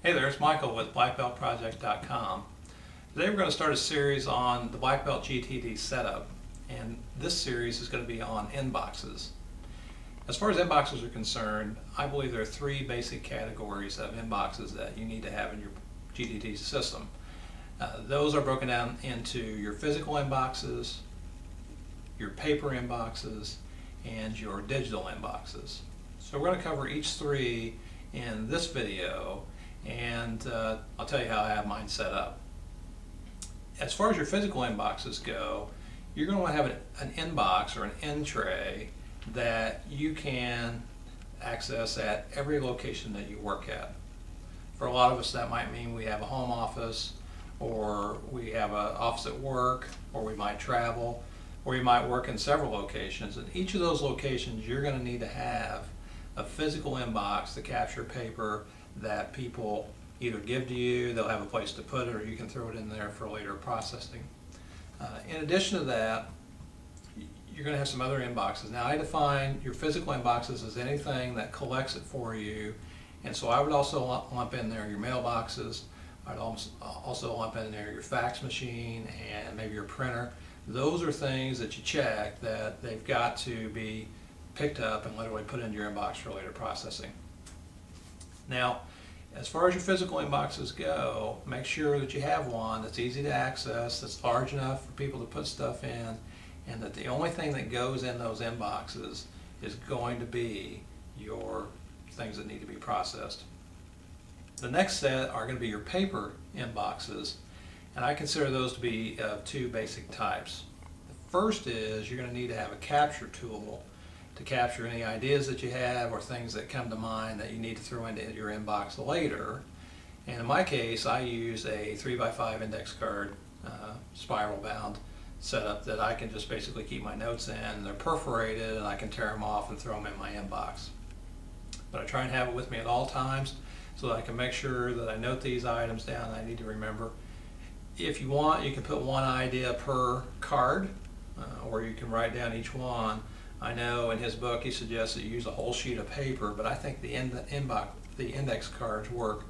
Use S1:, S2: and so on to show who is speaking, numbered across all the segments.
S1: Hey there, it's Michael with BlackBeltProject.com. Today we're going to start a series on the Black Belt GTD setup, and this series is going to be on inboxes. As far as inboxes are concerned, I believe there are three basic categories of inboxes that you need to have in your GTD system. Those are broken down into your physical inboxes, your paper inboxes, and your digital inboxes. So we're going to cover each three in this video, and I'll tell you how I have mine set up. As far as your physical inboxes go, you're going to want to have an inbox or an in tray that you can access at every location that you work at. For a lot of us, that might mean we have a home office, or we have an office at work, or we might travel, or you might work in several locations. And each of those locations, you're going to need to have a physical inbox to capture paper that people either give to you, they'll have a place to put it, or you can throw it in there for later processing. In addition to that, you're going to have some other inboxes. Now, I define your physical inboxes as anything that collects it for you, and so I would also lump in there your mailboxes. I'd also lump in there your fax machine and maybe your printer. Those are things that you check that they've got to be picked up and literally put into your inbox for later processing. Now, as far as your physical inboxes go, make sure that you have one that's easy to access, that's large enough for people to put stuff in, and that the only thing that goes in those inboxes is going to be your things that need to be processed. The next set are going to be your paper inboxes, and I consider those to be of two basic types. The first is you're going to need to have a capture tool to capture any ideas that you have or things that come to mind that you need to throw into your inbox later. And in my case, I use a 3x5 index card spiral bound setup that I can just basically keep my notes in. They're perforated and I can tear them off and throw them in my inbox. But I try and have it with me at all times so that I can make sure that I note these items down that I need to remember. If you want, you can put one idea per card, or you can write down each one. I know in his book he suggests that you use a whole sheet of paper, but I think the index cards work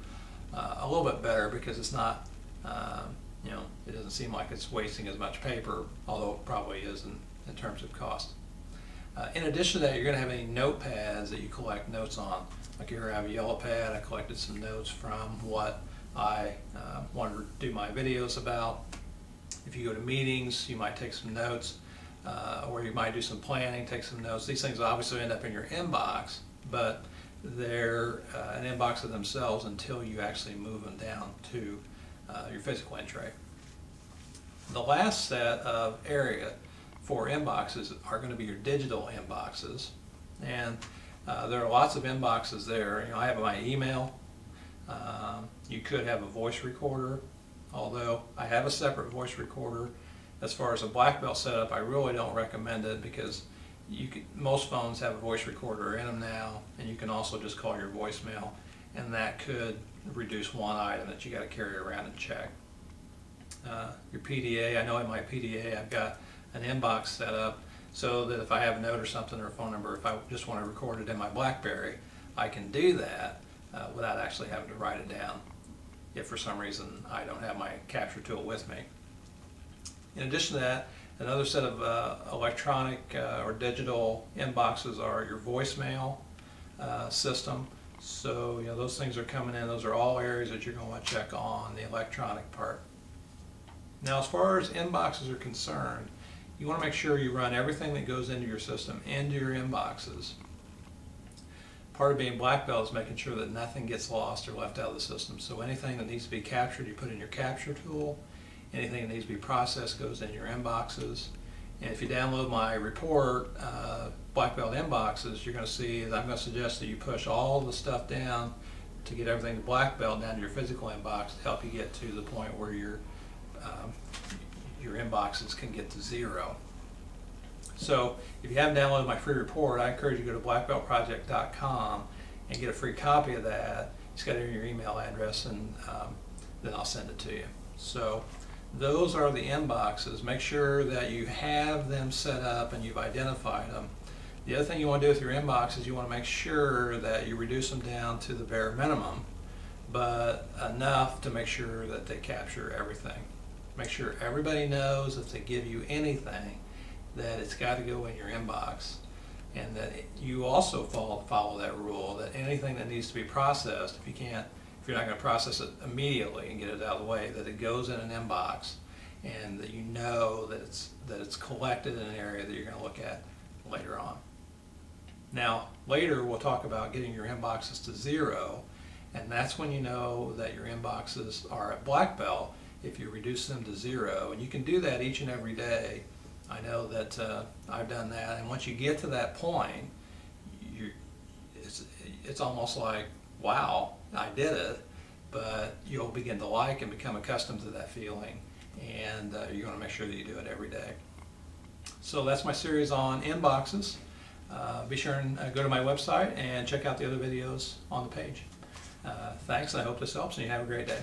S1: a little bit better because it's not, it doesn't seem like it's wasting as much paper, although it probably is in terms of cost. In addition to that, you're going to have any notepads that you collect notes on. Like here I have a yellow pad. I collected some notes from what I wanted to do my videos about. If you go to meetings, you might take some notes. Or you might do some planning, take some notes. These things obviously end up in your inbox, but they're an inbox of themselves until you actually move them down to your physical in tray. The last set of area for inboxes are going to be your digital inboxes, and there are lots of inboxes there. I have my email. You could have a voice recorder, although I have a separate voice recorder. As far as a black belt setup, I really don't recommend it because most phones have a voice recorder in them now, and you can also just call your voicemail, and that could reduce one item that you got to carry around and check. Your PDA, I know in my PDA I've got an inbox set up so that if I have a note or something or a phone number, if I just want to record it in my BlackBerry, I can do that without actually having to write it down if for some reason I don't have my capture tool with me. In addition to that, another set of electronic or digital inboxes are your voicemail system. So those things are coming in. Those are all areas that you're going to want to check on the electronic part. Now, as far as inboxes are concerned, you want to make sure you run everything that goes into your system into your inboxes. Part of being black belt is making sure that nothing gets lost or left out of the system. So anything that needs to be captured, you put in your capture tool. Anything that needs to be processed goes in your inboxes. And if you download my report, Black Belt Inboxes, you're going to see that I'm going to suggest that you push all the stuff down to get everything to Black Belt down to your physical inbox to help you get to the point where your inboxes can get to 0. So if you haven't downloaded my free report, I encourage you to go to BlackBeltProject.com and get a free copy of that. Just got to enter your email address, and then I'll send it to you. So those are the inboxes. Make sure that you have them set up and you've identified them. The other thing you want to do with your inbox is you want to make sure that you reduce them down to the bare minimum but enough to make sure that they capture everything. Make sure everybody knows if they give you anything that it's got to go in your inbox, and that you also follow that rule that anything that needs to be processed, if you're not going to process it immediately and get it out of the way, that it goes in an inbox, and that you know that it's collected in an area that you're going to look at later on. Now, later we'll talk about getting your inboxes to 0, and that's when you know that your inboxes are at Black Belt if you reduce them to 0. And you can do that each and every day. I know that I've done that, and once you get to that point, it's almost like, wow, I did it, but you'll begin to like and become accustomed to that feeling, and you're going to make sure that you do it every day. So that's my series on inboxes. Be sure and go to my website and check out the other videos on the page. Thanks, and I hope this helps, and you have a great day.